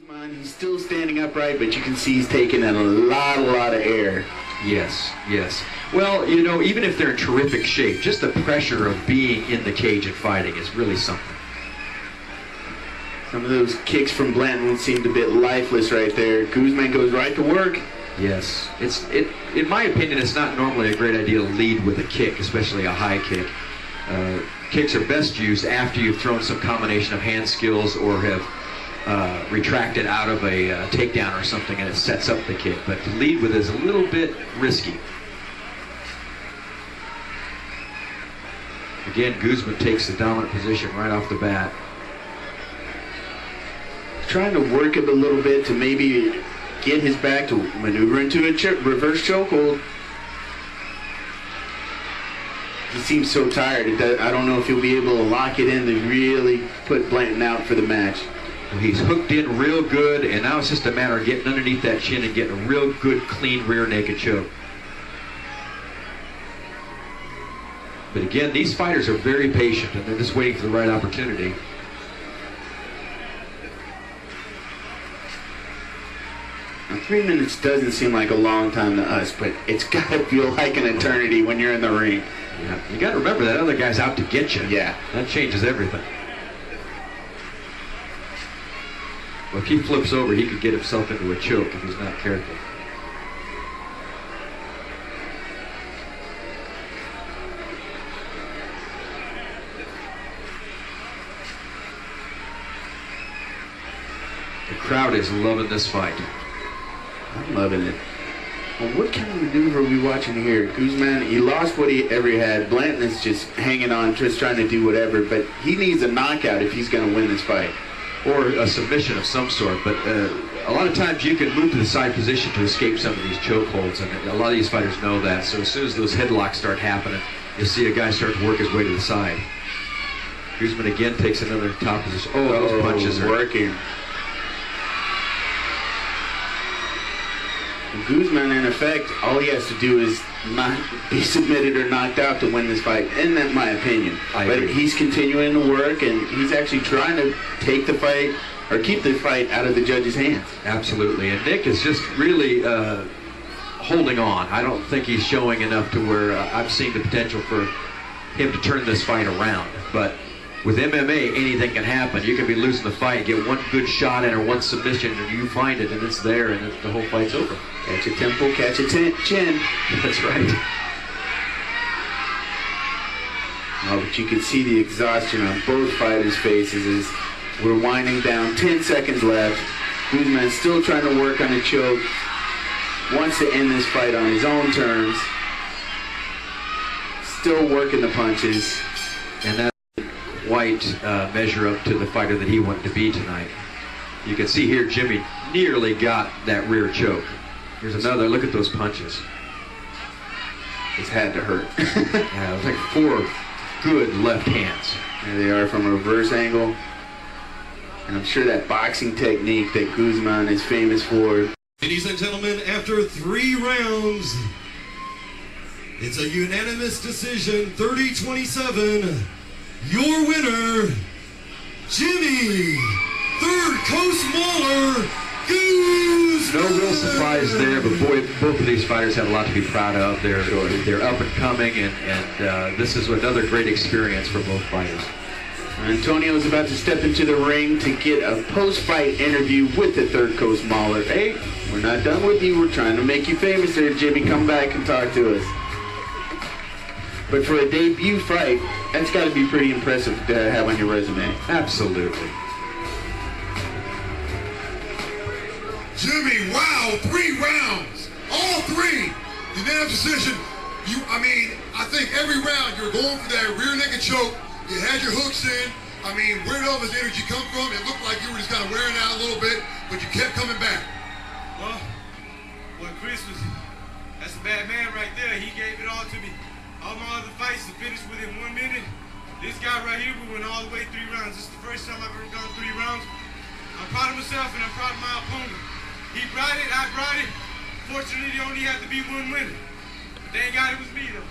He's still standing upright, but you can see he's taking in a lot of air. Yes, yes. Well, you know, even if they're in terrific shape, just the pressure of being in the cage and fighting is really something. Some of those kicks from Blanton seemed a bit lifeless right there. Guzman goes right to work. Yes. In my opinion, it's not normally a great idea to lead with a kick, especially a high kick. Kicks are best used after you've thrown some combination of hand skills or have retracted out of a takedown or something, and it sets up the kick. But to lead with is a little bit risky. Again, Guzman takes the dominant position right off the bat. Trying to work it a little bit to maybe get his back to maneuver into a reverse chokehold. He seems so tired. I don't know if he'll be able to lock it in to really put Blanton out for the match. Well, he's hooked in real good, and now it's just a matter of getting underneath that chin and getting a real good, clean rear naked choke. But again, these fighters are very patient, and they're just waiting for the right opportunity. Now, 3 minutes doesn't seem like a long time to us, but it's got to feel like an eternity when you're in the ring. Yeah, you got to remember that other guy's out to get you. Yeah. That changes everything. Well, if he flips over, he could get himself into a choke if he's not careful. The crowd is loving this fight. I'm loving it. Well, what kind of maneuver are we watching here? Guzman, he lost what he ever had. Blanton is just hanging on, just trying to do whatever, but he needs a knockout if he's going to win this fight. Or a submission of some sort, but a lot of times you can move to the side position to escape some of these chokeholds, and a lot of these fighters know that. So as soon as those headlocks start happening, you'll see a guy start to work his way to the side. Guzman again takes another top position. Oh, those punches are working. Guzman, in effect, all he has to do is not be submitted or knocked out to win this fight, and that's my opinion. But he's continuing to work, and he's actually trying to take the fight, or keep the fight out of the judge's hands. Absolutely, and Nick is just really holding on. I don't think he's showing enough to where I'm seeing the potential for him to turn this fight around. But with MMA, anything can happen. You can be losing the fight, get one good shot in or one submission, and you find it, and it's there, and the whole fight's over. Catch a temple, catch a chin. That's right. Oh, but you can see the exhaustion on both fighters' faces as we're winding down. 10 seconds left. Guzman's still trying to work on a choke. Wants to end this fight on his own terms. Still working the punches. And that quite measure up to the fighter that he wanted to be tonight. You can see here Jimmy nearly got that rear choke. Here's another. Look at those punches. It's had to hurt. Yeah, it was like 4 good left hands. There they are from a reverse angle. And I'm sure that boxing technique that Guzman is famous for. Ladies and gentlemen, after 3 rounds, it's a unanimous decision, 30-27. Your winner, Jimmy Third Coast Mauler Guzman. No real surprise there, but boy, both of these fighters have a lot to be proud of. They're up and coming, and this is another great experience for both fighters. Antonio is about to step into the ring to get a post-fight interview with the Third Coast Mauler. Hey, we're not done with you. We're trying to make you famous there, Jimmy. Come back and talk to us. But for a debut fight, that's got to be pretty impressive to have on your resume. Absolutely. Jimmy, wow, 3 rounds, all 3. Unanimous decision. I think every round you're going for that rear naked choke. You had your hooks in. Where did all this energy come from? It looked like you were just kind of wearing out a little bit, but you kept coming back. Well, Chris that's a bad man right there. He gave it all to me. All my other fights are finished within 1 minute. This guy right here, we went all the way 3 rounds. This is the first time I've ever gone 3 rounds. I'm proud of myself and I'm proud of my opponent. He brought it, I brought it. Fortunately, it only had to be 1 winner. Thank God it was me, though.